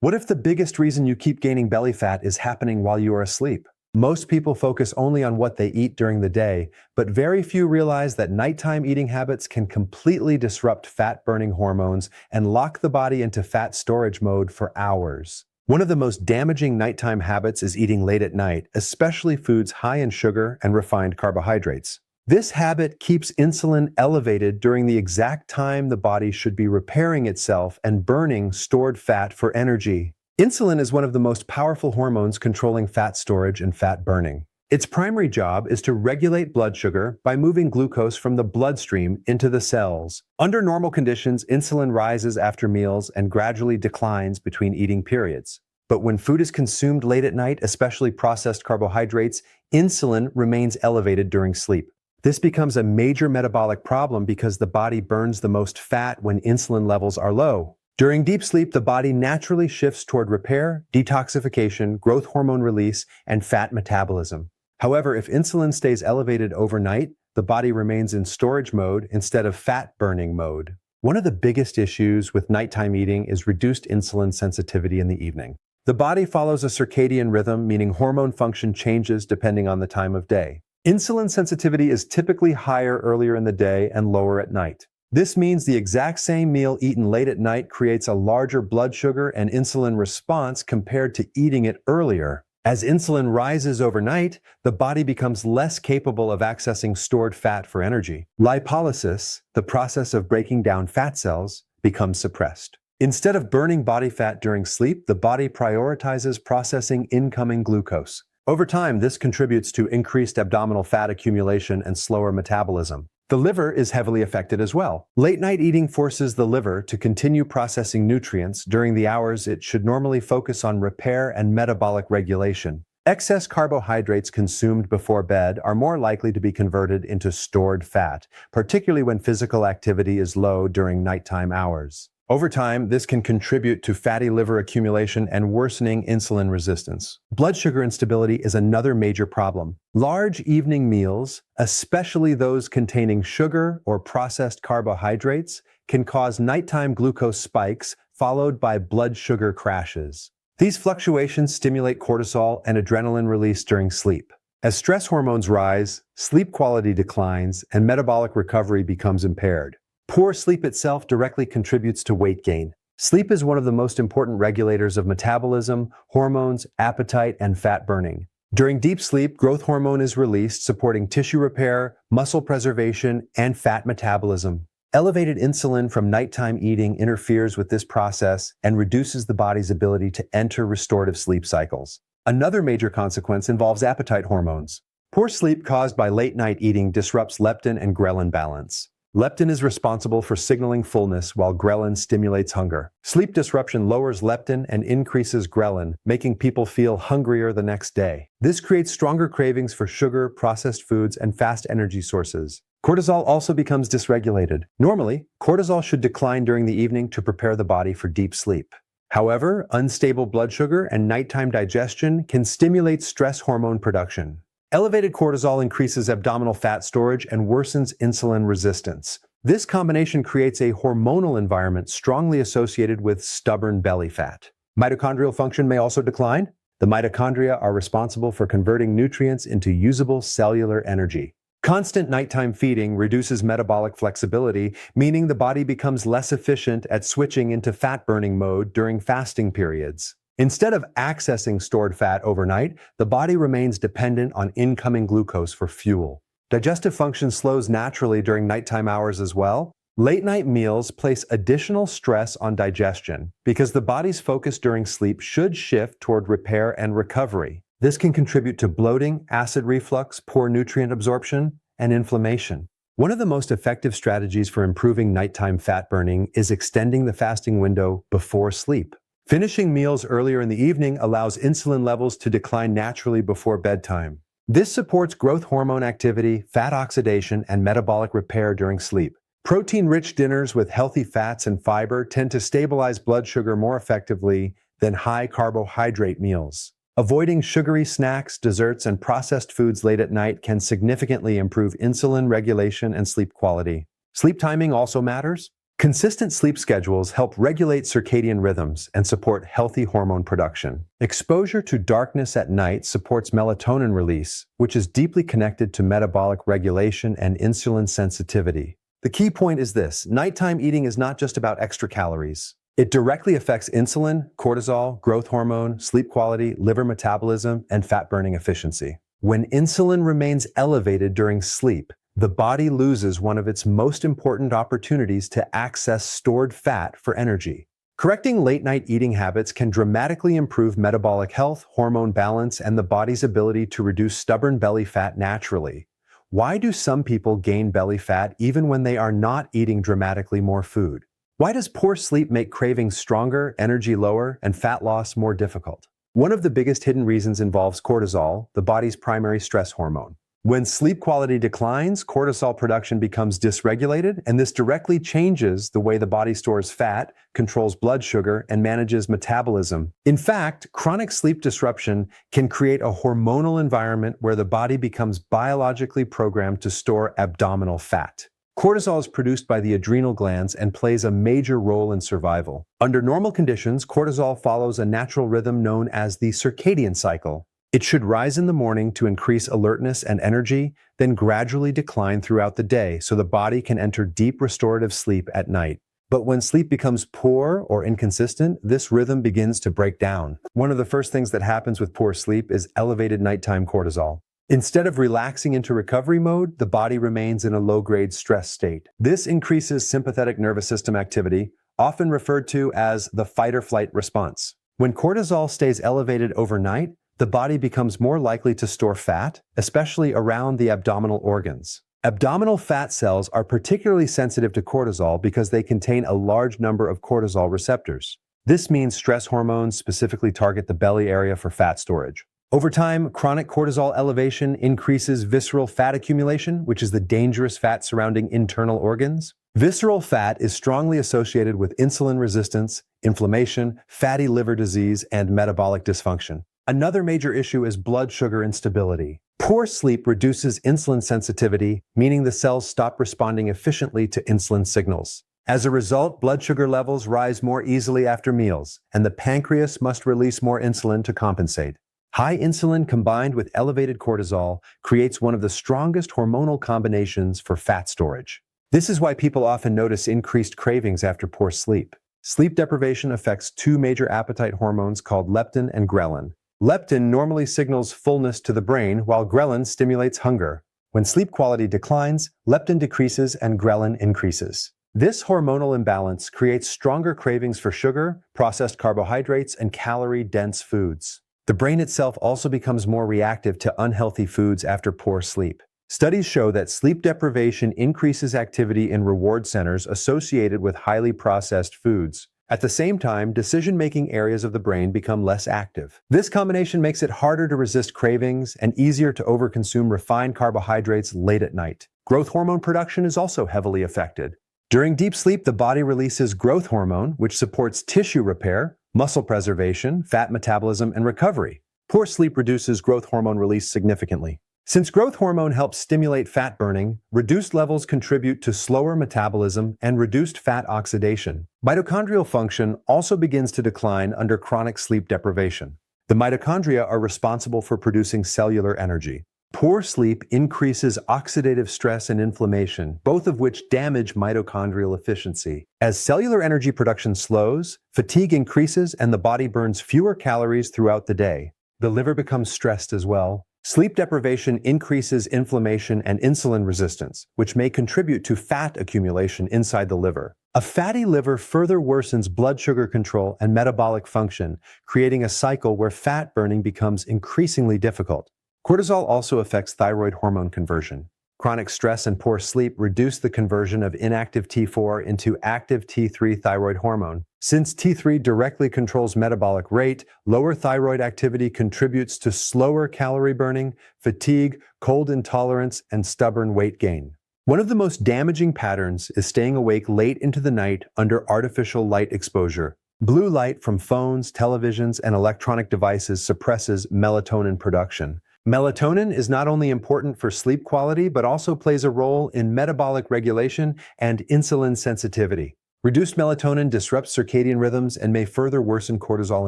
What if the biggest reason you keep gaining belly fat is happening while you are asleep? Most people focus only on what they eat during the day, but very few realize that nighttime eating habits can completely disrupt fat-burning hormones and lock the body into fat storage mode for hours. One of the most damaging nighttime habits is eating late at night, especially foods high in sugar and refined carbohydrates. This habit keeps insulin elevated during the exact time the body should be repairing itself and burning stored fat for energy. Insulin is one of the most powerful hormones controlling fat storage and fat burning. Its primary job is to regulate blood sugar by moving glucose from the bloodstream into the cells. Under normal conditions, insulin rises after meals and gradually declines between eating periods. But when food is consumed late at night, especially processed carbohydrates, insulin remains elevated during sleep. This becomes a major metabolic problem because the body burns the most fat when insulin levels are low. During deep sleep, the body naturally shifts toward repair, detoxification, growth hormone release, and fat metabolism. However, if insulin stays elevated overnight, the body remains in storage mode instead of fat-burning mode. One of the biggest issues with nighttime eating is reduced insulin sensitivity in the evening. The body follows a circadian rhythm, meaning hormone function changes depending on the time of day. Insulin sensitivity is typically higher earlier in the day and lower at night. This means the exact same meal eaten late at night creates a larger blood sugar and insulin response compared to eating it earlier. As insulin rises overnight, the body becomes less capable of accessing stored fat for energy. Lipolysis, the process of breaking down fat cells, becomes suppressed. Instead of burning body fat during sleep, the body prioritizes processing incoming glucose. Over time, this contributes to increased abdominal fat accumulation and slower metabolism. The liver is heavily affected as well. Late-night eating forces the liver to continue processing nutrients during the hours it should normally focus on repair and metabolic regulation. Excess carbohydrates consumed before bed are more likely to be converted into stored fat, particularly when physical activity is low during nighttime hours. Over time, this can contribute to fatty liver accumulation and worsening insulin resistance. Blood sugar instability is another major problem. Large evening meals, especially those containing sugar or processed carbohydrates, can cause nighttime glucose spikes followed by blood sugar crashes. These fluctuations stimulate cortisol and adrenaline release during sleep. As stress hormones rise, sleep quality declines, and metabolic recovery becomes impaired. Poor sleep itself directly contributes to weight gain. Sleep is one of the most important regulators of metabolism, hormones, appetite, and fat burning. During deep sleep, growth hormone is released, supporting tissue repair, muscle preservation, and fat metabolism. Elevated insulin from nighttime eating interferes with this process and reduces the body's ability to enter restorative sleep cycles. Another major consequence involves appetite hormones. Poor sleep caused by late-night eating disrupts leptin and ghrelin balance. Leptin is responsible for signaling fullness while ghrelin stimulates hunger. Sleep disruption lowers leptin and increases ghrelin, making people feel hungrier the next day. This creates stronger cravings for sugar, processed foods, and fast energy sources. Cortisol also becomes dysregulated. Normally, cortisol should decline during the evening to prepare the body for deep sleep. However, unstable blood sugar and nighttime digestion can stimulate stress hormone production. Elevated cortisol increases abdominal fat storage and worsens insulin resistance. This combination creates a hormonal environment strongly associated with stubborn belly fat. Mitochondrial function may also decline. The mitochondria are responsible for converting nutrients into usable cellular energy. Constant nighttime feeding reduces metabolic flexibility, meaning the body becomes less efficient at switching into fat-burning mode during fasting periods. Instead of accessing stored fat overnight, the body remains dependent on incoming glucose for fuel. Digestive function slows naturally during nighttime hours as well. Late-night meals place additional stress on digestion because the body's focus during sleep should shift toward repair and recovery. This can contribute to bloating, acid reflux, poor nutrient absorption, and inflammation. One of the most effective strategies for improving nighttime fat burning is extending the fasting window before sleep. Finishing meals earlier in the evening allows insulin levels to decline naturally before bedtime. This supports growth hormone activity, fat oxidation, and metabolic repair during sleep. Protein-rich dinners with healthy fats and fiber tend to stabilize blood sugar more effectively than high-carbohydrate meals. Avoiding sugary snacks, desserts, and processed foods late at night can significantly improve insulin regulation and sleep quality. Sleep timing also matters. Consistent sleep schedules help regulate circadian rhythms and support healthy hormone production. Exposure to darkness at night supports melatonin release, which is deeply connected to metabolic regulation and insulin sensitivity. The key point is this: nighttime eating is not just about extra calories. It directly affects insulin, cortisol, growth hormone, sleep quality, liver metabolism, and fat-burning efficiency. When insulin remains elevated during sleep, the body loses one of its most important opportunities to access stored fat for energy. Correcting late-night eating habits can dramatically improve metabolic health, hormone balance, and the body's ability to reduce stubborn belly fat naturally. Why do some people gain belly fat even when they are not eating dramatically more food? Why does poor sleep make cravings stronger, energy lower, and fat loss more difficult? One of the biggest hidden reasons involves cortisol, the body's primary stress hormone. When sleep quality declines, cortisol production becomes dysregulated, and this directly changes the way the body stores fat, controls blood sugar, and manages metabolism. In fact, chronic sleep disruption can create a hormonal environment where the body becomes biologically programmed to store abdominal fat. Cortisol is produced by the adrenal glands and plays a major role in survival. Under normal conditions, cortisol follows a natural rhythm known as the circadian cycle. It should rise in the morning to increase alertness and energy, then gradually decline throughout the day so the body can enter deep restorative sleep at night. But when sleep becomes poor or inconsistent, this rhythm begins to break down. One of the first things that happens with poor sleep is elevated nighttime cortisol. Instead of relaxing into recovery mode, the body remains in a low-grade stress state. This increases sympathetic nervous system activity, often referred to as the fight-or-flight response. When cortisol stays elevated overnight, the body becomes more likely to store fat, especially around the abdominal organs. Abdominal fat cells are particularly sensitive to cortisol because they contain a large number of cortisol receptors. This means stress hormones specifically target the belly area for fat storage. Over time, chronic cortisol elevation increases visceral fat accumulation, which is the dangerous fat surrounding internal organs. Visceral fat is strongly associated with insulin resistance, inflammation, fatty liver disease, and metabolic dysfunction. Another major issue is blood sugar instability. Poor sleep reduces insulin sensitivity, meaning the cells stop responding efficiently to insulin signals. As a result, blood sugar levels rise more easily after meals, and the pancreas must release more insulin to compensate. High insulin combined with elevated cortisol creates one of the strongest hormonal combinations for fat storage. This is why people often notice increased cravings after poor sleep. Sleep deprivation affects two major appetite hormones called leptin and ghrelin. Leptin normally signals fullness to the brain, while ghrelin stimulates hunger. When sleep quality declines, leptin decreases and ghrelin increases. This hormonal imbalance creates stronger cravings for sugar, processed carbohydrates, and calorie-dense foods. The brain itself also becomes more reactive to unhealthy foods after poor sleep. Studies show that sleep deprivation increases activity in reward centers associated with highly processed foods. At the same time, decision-making areas of the brain become less active. This combination makes it harder to resist cravings and easier to overconsume refined carbohydrates late at night. Growth hormone production is also heavily affected. During deep sleep, the body releases growth hormone, which supports tissue repair, muscle preservation, fat metabolism, and recovery. Poor sleep reduces growth hormone release significantly. Since growth hormone helps stimulate fat burning, reduced levels contribute to slower metabolism and reduced fat oxidation. Mitochondrial function also begins to decline under chronic sleep deprivation. The mitochondria are responsible for producing cellular energy. Poor sleep increases oxidative stress and inflammation, both of which damage mitochondrial efficiency. As cellular energy production slows, fatigue increases and the body burns fewer calories throughout the day. The liver becomes stressed as well. Sleep deprivation increases inflammation and insulin resistance, which may contribute to fat accumulation inside the liver. A fatty liver further worsens blood sugar control and metabolic function, creating a cycle where fat burning becomes increasingly difficult. Cortisol also affects thyroid hormone conversion. Chronic stress and poor sleep reduce the conversion of inactive T4 into active T3 thyroid hormone. Since T3 directly controls metabolic rate, lower thyroid activity contributes to slower calorie burning, fatigue, cold intolerance, and stubborn weight gain. One of the most damaging patterns is staying awake late into the night under artificial light exposure. Blue light from phones, televisions, and electronic devices suppresses melatonin production. Melatonin is not only important for sleep quality, but also plays a role in metabolic regulation and insulin sensitivity. Reduced melatonin disrupts circadian rhythms and may further worsen cortisol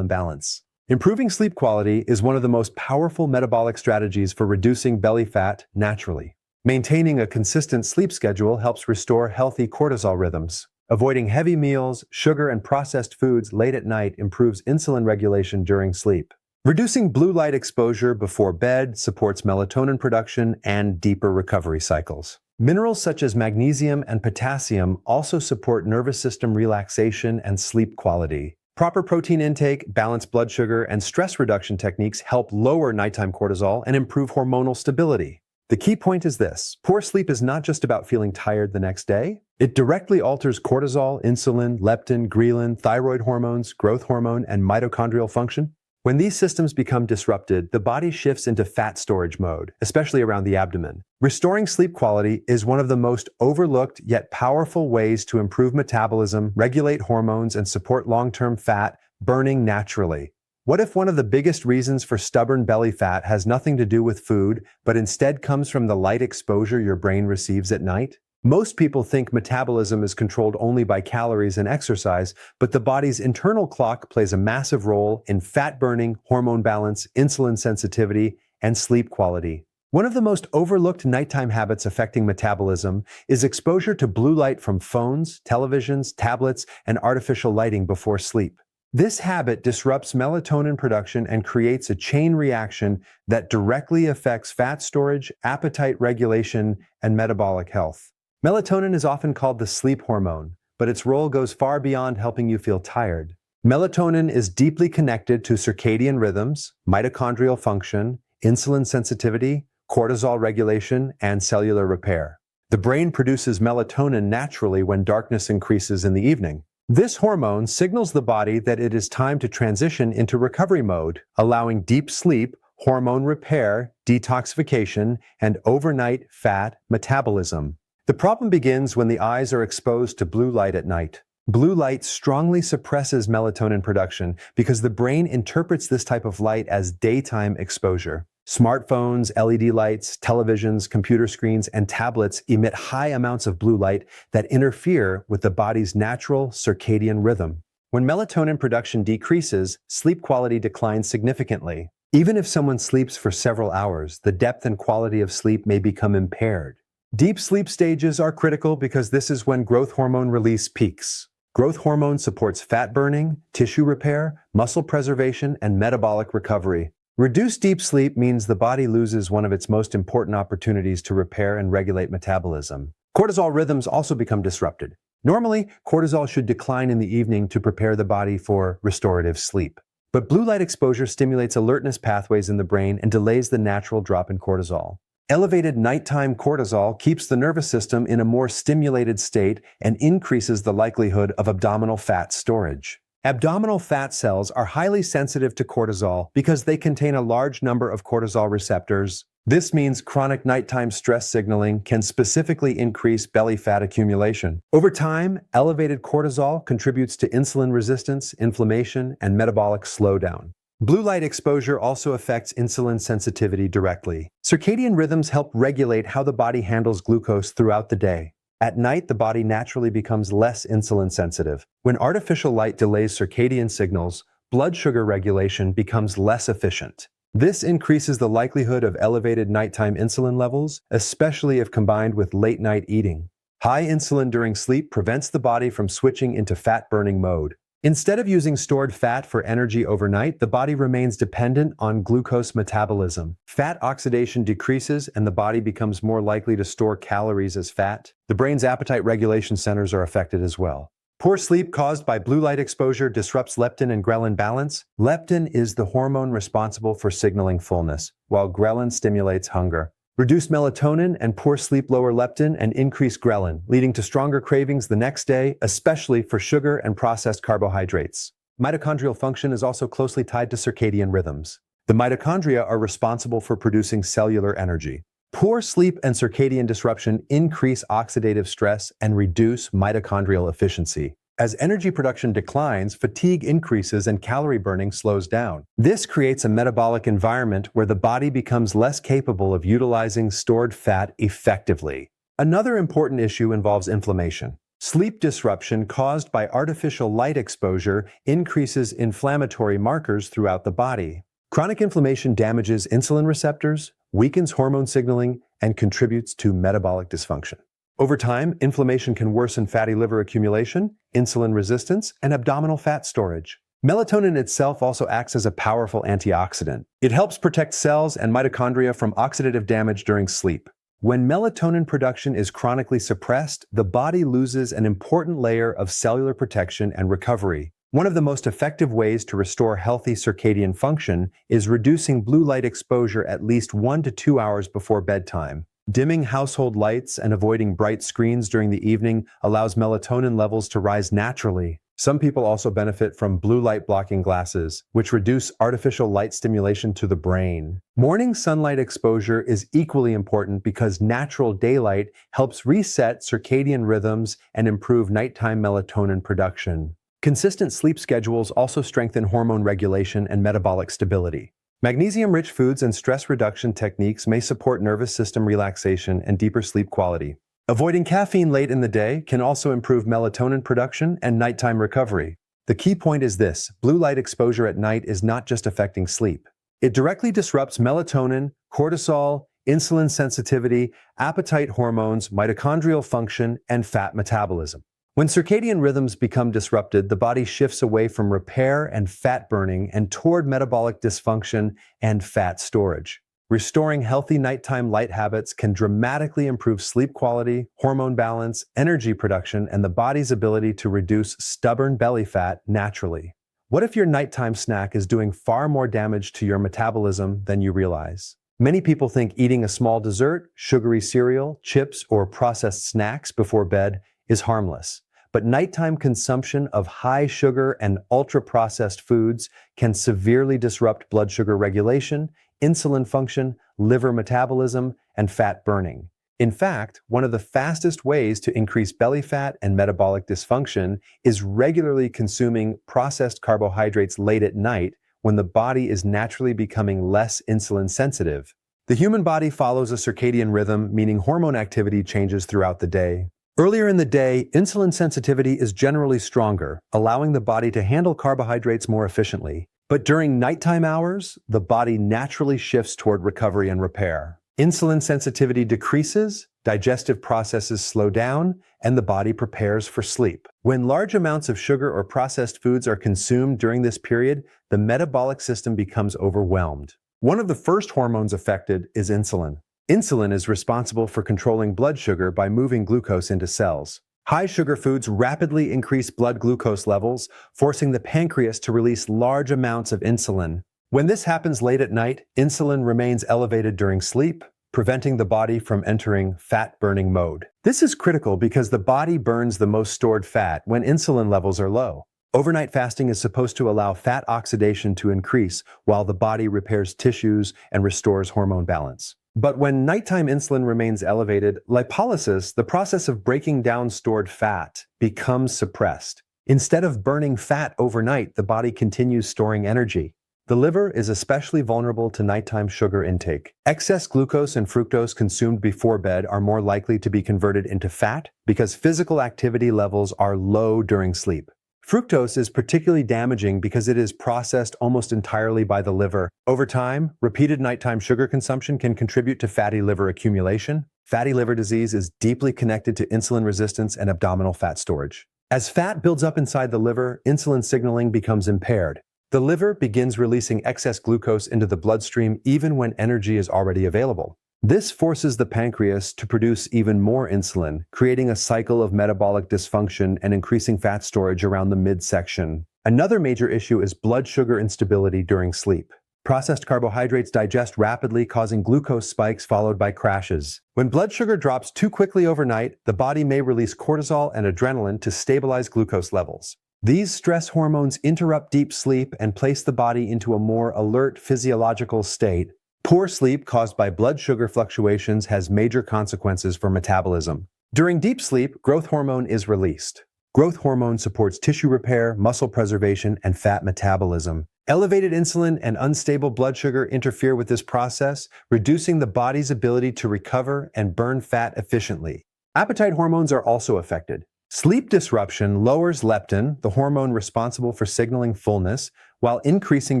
imbalance. Improving sleep quality is one of the most powerful metabolic strategies for reducing belly fat naturally. Maintaining a consistent sleep schedule helps restore healthy cortisol rhythms. Avoiding heavy meals, sugar, and processed foods late at night improves insulin regulation during sleep. Reducing blue light exposure before bed supports melatonin production and deeper recovery cycles. Minerals such as magnesium and potassium also support nervous system relaxation and sleep quality. Proper protein intake, balanced blood sugar, and stress reduction techniques help lower nighttime cortisol and improve hormonal stability. The key point is this: poor sleep is not just about feeling tired the next day. It directly alters cortisol, insulin, leptin, ghrelin, thyroid hormones, growth hormone, and mitochondrial function. When these systems become disrupted, the body shifts into fat storage mode, especially around the abdomen. Restoring sleep quality is one of the most overlooked yet powerful ways to improve metabolism, regulate hormones, and support long-term fat burning naturally. What if one of the biggest reasons for stubborn belly fat has nothing to do with food, but instead comes from the light exposure your brain receives at night? Most people think metabolism is controlled only by calories and exercise, but the body's internal clock plays a massive role in fat burning, hormone balance, insulin sensitivity, and sleep quality. One of the most overlooked nighttime habits affecting metabolism is exposure to blue light from phones, televisions, tablets, and artificial lighting before sleep. This habit disrupts melatonin production and creates a chain reaction that directly affects fat storage, appetite regulation, and metabolic health. Melatonin is often called the sleep hormone, but its role goes far beyond helping you feel tired. Melatonin is deeply connected to circadian rhythms, mitochondrial function, insulin sensitivity, cortisol regulation, and cellular repair. The brain produces melatonin naturally when darkness increases in the evening. This hormone signals the body that it is time to transition into recovery mode, allowing deep sleep, hormone repair, detoxification, and overnight fat metabolism. The problem begins when the eyes are exposed to blue light at night. Blue light strongly suppresses melatonin production because the brain interprets this type of light as daytime exposure. Smartphones, LED lights, televisions, computer screens, and tablets emit high amounts of blue light that interfere with the body's natural circadian rhythm. When melatonin production decreases, sleep quality declines significantly. Even if someone sleeps for several hours, the depth and quality of sleep may become impaired. Deep sleep stages are critical because this is when growth hormone release peaks. Growth hormone supports fat burning, tissue repair, muscle preservation, and metabolic recovery. Reduced deep sleep means the body loses one of its most important opportunities to repair and regulate metabolism. Cortisol rhythms also become disrupted. Normally, cortisol should decline in the evening to prepare the body for restorative sleep. But blue light exposure stimulates alertness pathways in the brain and delays the natural drop in cortisol. Elevated nighttime cortisol keeps the nervous system in a more stimulated state and increases the likelihood of abdominal fat storage. Abdominal fat cells are highly sensitive to cortisol because they contain a large number of cortisol receptors. This means chronic nighttime stress signaling can specifically increase belly fat accumulation. Over time, elevated cortisol contributes to insulin resistance, inflammation, and metabolic slowdown. Blue light exposure also affects insulin sensitivity directly. Circadian rhythms help regulate how the body handles glucose throughout the day. At night, the body naturally becomes less insulin sensitive. When artificial light delays circadian signals, blood sugar regulation becomes less efficient. This increases the likelihood of elevated nighttime insulin levels, especially if combined with late-night eating. High insulin during sleep prevents the body from switching into fat-burning mode. Instead of using stored fat for energy overnight, the body remains dependent on glucose metabolism. Fat oxidation decreases and the body becomes more likely to store calories as fat. The brain's appetite regulation centers are affected as well. Poor sleep caused by blue light exposure disrupts leptin and ghrelin balance. Leptin is the hormone responsible for signaling fullness, while ghrelin stimulates hunger. Reduced melatonin and poor sleep lower leptin and increase ghrelin, leading to stronger cravings the next day, especially for sugar and processed carbohydrates. Mitochondrial function is also closely tied to circadian rhythms. The mitochondria are responsible for producing cellular energy. Poor sleep and circadian disruption increase oxidative stress and reduce mitochondrial efficiency. As energy production declines, fatigue increases and calorie burning slows down. This creates a metabolic environment where the body becomes less capable of utilizing stored fat effectively. Another important issue involves inflammation. Sleep disruption caused by artificial light exposure increases inflammatory markers throughout the body. Chronic inflammation damages insulin receptors, weakens hormone signaling, and contributes to metabolic dysfunction. Over time, inflammation can worsen fatty liver accumulation, insulin resistance, and abdominal fat storage. Melatonin itself also acts as a powerful antioxidant. It helps protect cells and mitochondria from oxidative damage during sleep. When melatonin production is chronically suppressed, the body loses an important layer of cellular protection and recovery. One of the most effective ways to restore healthy circadian function is reducing blue light exposure at least 1 to 2 hours before bedtime. Dimming household lights and avoiding bright screens during the evening allows melatonin levels to rise naturally. Some people also benefit from blue light blocking glasses, which reduce artificial light stimulation to the brain. Morning sunlight exposure is equally important because natural daylight helps reset circadian rhythms and improve nighttime melatonin production. Consistent sleep schedules also strengthen hormone regulation and metabolic stability. Magnesium-rich foods and stress reduction techniques may support nervous system relaxation and deeper sleep quality. Avoiding caffeine late in the day can also improve melatonin production and nighttime recovery. The key point is this: blue light exposure at night is not just affecting sleep. It directly disrupts melatonin, cortisol, insulin sensitivity, appetite hormones, mitochondrial function, and fat metabolism. When circadian rhythms become disrupted, the body shifts away from repair and fat burning and toward metabolic dysfunction and fat storage. Restoring healthy nighttime light habits can dramatically improve sleep quality, hormone balance, energy production, and the body's ability to reduce stubborn belly fat naturally. What if your nighttime snack is doing far more damage to your metabolism than you realize? Many people think eating a small dessert, sugary cereal, chips, or processed snacks before bed is harmless. But nighttime consumption of high sugar and ultra-processed foods can severely disrupt blood sugar regulation, insulin function, liver metabolism, and fat burning. In fact, one of the fastest ways to increase belly fat and metabolic dysfunction is regularly consuming processed carbohydrates late at night when the body is naturally becoming less insulin sensitive. The human body follows a circadian rhythm, meaning hormone activity changes throughout the day. Earlier in the day, insulin sensitivity is generally stronger, allowing the body to handle carbohydrates more efficiently. But during nighttime hours, the body naturally shifts toward recovery and repair. Insulin sensitivity decreases, digestive processes slow down, and the body prepares for sleep. When large amounts of sugar or processed foods are consumed during this period, the metabolic system becomes overwhelmed. One of the first hormones affected is insulin. Insulin is responsible for controlling blood sugar by moving glucose into cells. High sugar foods rapidly increase blood glucose levels, forcing the pancreas to release large amounts of insulin. When this happens late at night, insulin remains elevated during sleep, preventing the body from entering fat-burning mode. This is critical because the body burns the most stored fat when insulin levels are low. Overnight fasting is supposed to allow fat oxidation to increase while the body repairs tissues and restores hormone balance. But when nighttime insulin remains elevated, lipolysis, the process of breaking down stored fat, becomes suppressed. Instead of burning fat overnight, the body continues storing energy. The liver is especially vulnerable to nighttime sugar intake. Excess glucose and fructose consumed before bed are more likely to be converted into fat because physical activity levels are low during sleep. Fructose is particularly damaging because it is processed almost entirely by the liver. Over time, repeated nighttime sugar consumption can contribute to fatty liver accumulation. Fatty liver disease is deeply connected to insulin resistance and abdominal fat storage. As fat builds up inside the liver, insulin signaling becomes impaired. The liver begins releasing excess glucose into the bloodstream even when energy is already available. This forces the pancreas to produce even more insulin, creating a cycle of metabolic dysfunction and increasing fat storage around the midsection. Another major issue is blood sugar instability during sleep. Processed carbohydrates digest rapidly, causing glucose spikes followed by crashes. When blood sugar drops too quickly overnight, the body may release cortisol and adrenaline to stabilize glucose levels. These stress hormones interrupt deep sleep and place the body into a more alert physiological state. Poor sleep caused by blood sugar fluctuations has major consequences for metabolism. During deep sleep, growth hormone is released. Growth hormone supports tissue repair, muscle preservation, and fat metabolism. Elevated insulin and unstable blood sugar interfere with this process, reducing the body's ability to recover and burn fat efficiently. Appetite hormones are also affected. Sleep disruption lowers leptin, the hormone responsible for signaling fullness, while increasing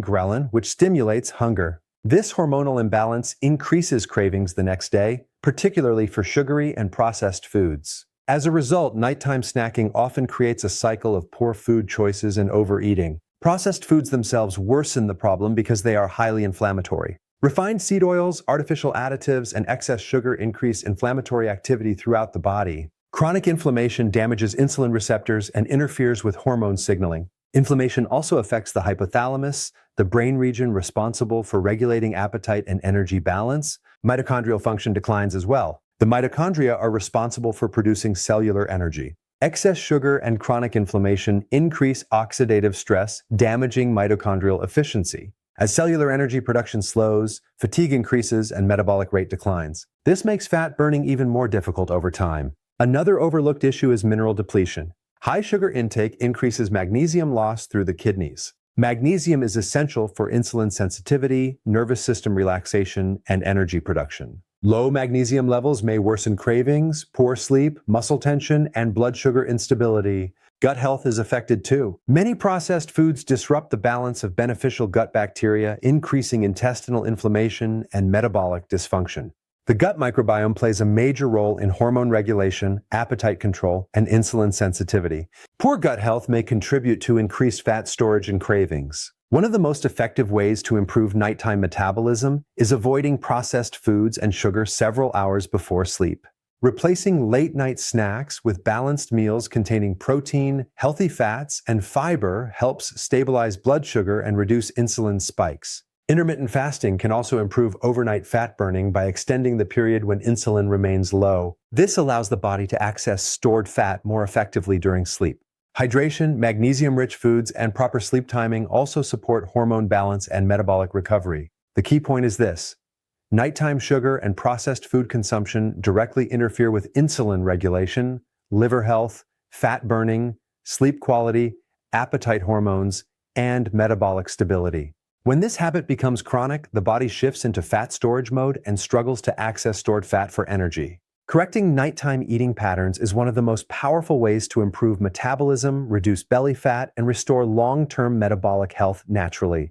ghrelin, which stimulates hunger. This hormonal imbalance increases cravings the next day, particularly for sugary and processed foods. As a result, nighttime snacking often creates a cycle of poor food choices and overeating. Processed foods themselves worsen the problem because they are highly inflammatory. Refined seed oils, artificial additives, and excess sugar increase inflammatory activity throughout the body. Chronic inflammation damages insulin receptors and interferes with hormone signaling. Inflammation also affects the hypothalamus, the brain region responsible for regulating appetite and energy balance. Mitochondrial function declines as well. The mitochondria are responsible for producing cellular energy. Excess sugar and chronic inflammation increase oxidative stress, damaging mitochondrial efficiency. As cellular energy production slows, fatigue increases, and metabolic rate declines. This makes fat burning even more difficult over time. Another overlooked issue is mineral depletion. High sugar intake increases magnesium loss through the kidneys. Magnesium is essential for insulin sensitivity, nervous system relaxation, and energy production. Low magnesium levels may worsen cravings, poor sleep, muscle tension, and blood sugar instability. Gut health is affected too. Many processed foods disrupt the balance of beneficial gut bacteria, increasing intestinal inflammation and metabolic dysfunction. The gut microbiome plays a major role in hormone regulation, appetite control, and insulin sensitivity. Poor gut health may contribute to increased fat storage and cravings. One of the most effective ways to improve nighttime metabolism is avoiding processed foods and sugar several hours before sleep. Replacing late-night snacks with balanced meals containing protein, healthy fats, and fiber helps stabilize blood sugar and reduce insulin spikes. Intermittent fasting can also improve overnight fat burning by extending the period when insulin remains low. This allows the body to access stored fat more effectively during sleep. Hydration, magnesium-rich foods, and proper sleep timing also support hormone balance and metabolic recovery. The key point is this: nighttime sugar and processed food consumption directly interfere with insulin regulation, liver health, fat burning, sleep quality, appetite hormones, and metabolic stability. When this habit becomes chronic, the body shifts into fat storage mode and struggles to access stored fat for energy. Correcting nighttime eating patterns is one of the most powerful ways to improve metabolism, reduce belly fat, and restore long-term metabolic health naturally.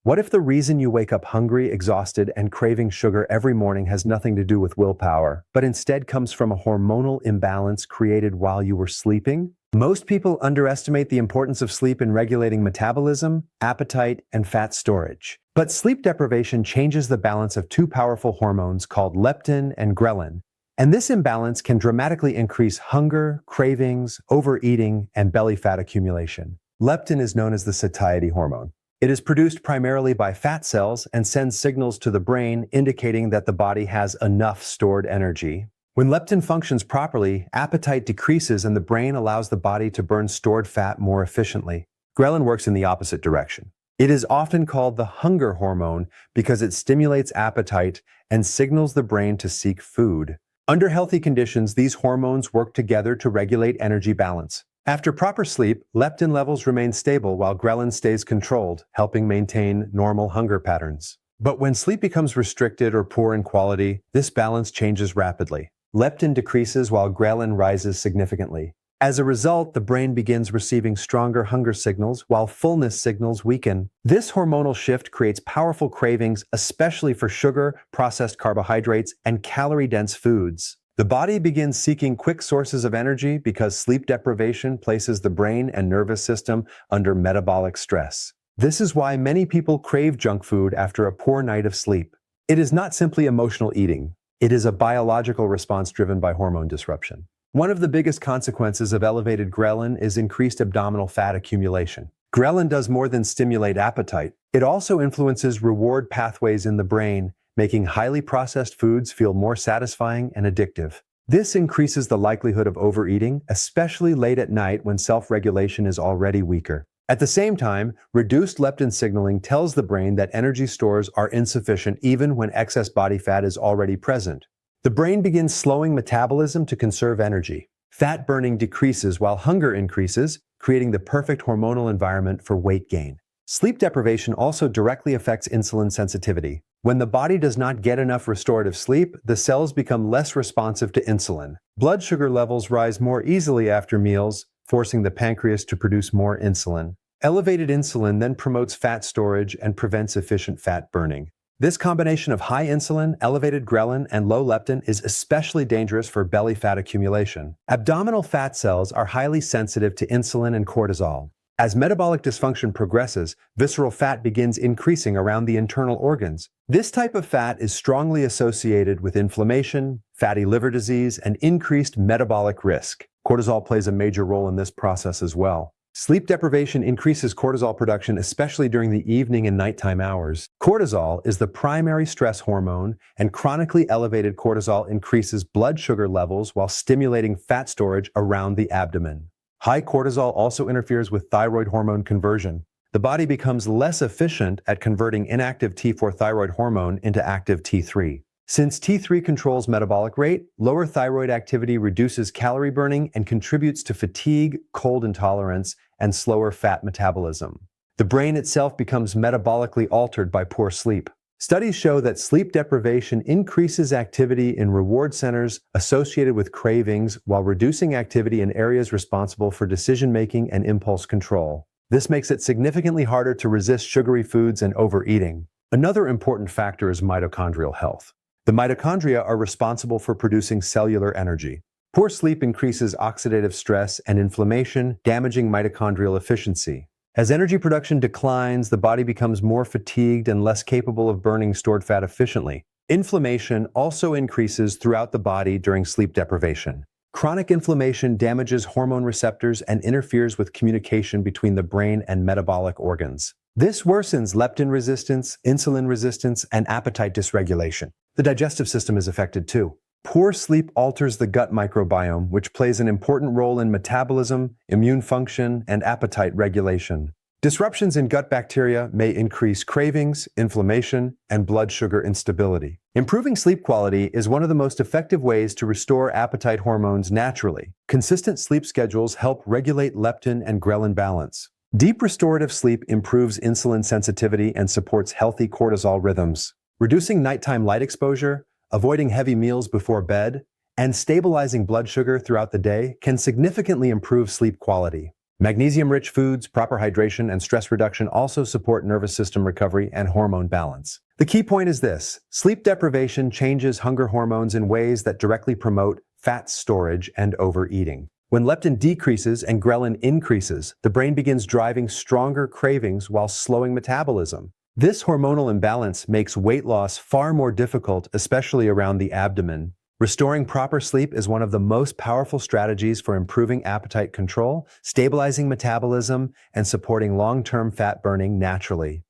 What if the reason you wake up hungry, exhausted, and craving sugar every morning has nothing to do with willpower, but instead comes from a hormonal imbalance created while you were sleeping? Most people underestimate the importance of sleep in regulating metabolism, appetite, and fat storage. But sleep deprivation changes the balance of two powerful hormones called leptin and ghrelin. And this imbalance can dramatically increase hunger, cravings, overeating, and belly fat accumulation. Leptin is known as the satiety hormone. It is produced primarily by fat cells and sends signals to the brain indicating that the body has enough stored energy. When leptin functions properly, appetite decreases and the brain allows the body to burn stored fat more efficiently. Ghrelin works in the opposite direction. It is often called the hunger hormone because it stimulates appetite and signals the brain to seek food. Under healthy conditions, these hormones work together to regulate energy balance. After proper sleep, leptin levels remain stable while ghrelin stays controlled, helping maintain normal hunger patterns. But when sleep becomes restricted or poor in quality, this balance changes rapidly. Leptin decreases while ghrelin rises significantly. As a result, the brain begins receiving stronger hunger signals while fullness signals weaken. This hormonal shift creates powerful cravings, especially for sugar, processed carbohydrates, and calorie-dense foods. The body begins seeking quick sources of energy because sleep deprivation places the brain and nervous system under metabolic stress. This is why many people crave junk food after a poor night of sleep. It is not simply emotional eating. It is a biological response driven by hormone disruption. One of the biggest consequences of elevated ghrelin is increased abdominal fat accumulation. Ghrelin does more than stimulate appetite. It also influences reward pathways in the brain, making highly processed foods feel more satisfying and addictive. This increases the likelihood of overeating, especially late at night when self-regulation is already weaker. At the same time, reduced leptin signaling tells the brain that energy stores are insufficient even when excess body fat is already present. The brain begins slowing metabolism to conserve energy. Fat burning decreases while hunger increases, creating the perfect hormonal environment for weight gain. Sleep deprivation also directly affects insulin sensitivity. When the body does not get enough restorative sleep, the cells become less responsive to insulin. Blood sugar levels rise more easily after meals, forcing the pancreas to produce more insulin. Elevated insulin then promotes fat storage and prevents efficient fat burning. This combination of high insulin, elevated ghrelin, and low leptin is especially dangerous for belly fat accumulation. Abdominal fat cells are highly sensitive to insulin and cortisol. As metabolic dysfunction progresses, visceral fat begins increasing around the internal organs. This type of fat is strongly associated with inflammation, fatty liver disease, and increased metabolic risk. Cortisol plays a major role in this process as well. Sleep deprivation increases cortisol production, especially during the evening and nighttime hours. Cortisol is the primary stress hormone, and chronically elevated cortisol increases blood sugar levels while stimulating fat storage around the abdomen. High cortisol also interferes with thyroid hormone conversion. The body becomes less efficient at converting inactive T4 thyroid hormone into active T3. Since T3 controls metabolic rate, lower thyroid activity reduces calorie burning and contributes to fatigue, cold intolerance, and slower fat metabolism. The brain itself becomes metabolically altered by poor sleep. Studies show that sleep deprivation increases activity in reward centers associated with cravings while reducing activity in areas responsible for decision-making and impulse control. This makes it significantly harder to resist sugary foods and overeating. Another important factor is mitochondrial health. The mitochondria are responsible for producing cellular energy. Poor sleep increases oxidative stress and inflammation, damaging mitochondrial efficiency. As energy production declines, the body becomes more fatigued and less capable of burning stored fat efficiently. Inflammation also increases throughout the body during sleep deprivation. Chronic inflammation damages hormone receptors and interferes with communication between the brain and metabolic organs. This worsens leptin resistance, insulin resistance, and appetite dysregulation. The digestive system is affected too. Poor sleep alters the gut microbiome, which plays an important role in metabolism, immune function, and appetite regulation. Disruptions in gut bacteria may increase cravings, inflammation, and blood sugar instability. Improving sleep quality is one of the most effective ways to restore appetite hormones naturally. Consistent sleep schedules help regulate leptin and ghrelin balance. Deep restorative sleep improves insulin sensitivity and supports healthy cortisol rhythms. Reducing nighttime light exposure, avoiding heavy meals before bed, and stabilizing blood sugar throughout the day can significantly improve sleep quality. Magnesium-rich foods, proper hydration, and stress reduction also support nervous system recovery and hormone balance. The key point is this: sleep deprivation changes hunger hormones in ways that directly promote fat storage and overeating. When leptin decreases and ghrelin increases, the brain begins driving stronger cravings while slowing metabolism. This hormonal imbalance makes weight loss far more difficult, especially around the abdomen. Restoring proper sleep is one of the most powerful strategies for improving appetite control, stabilizing metabolism, and supporting long-term fat burning naturally.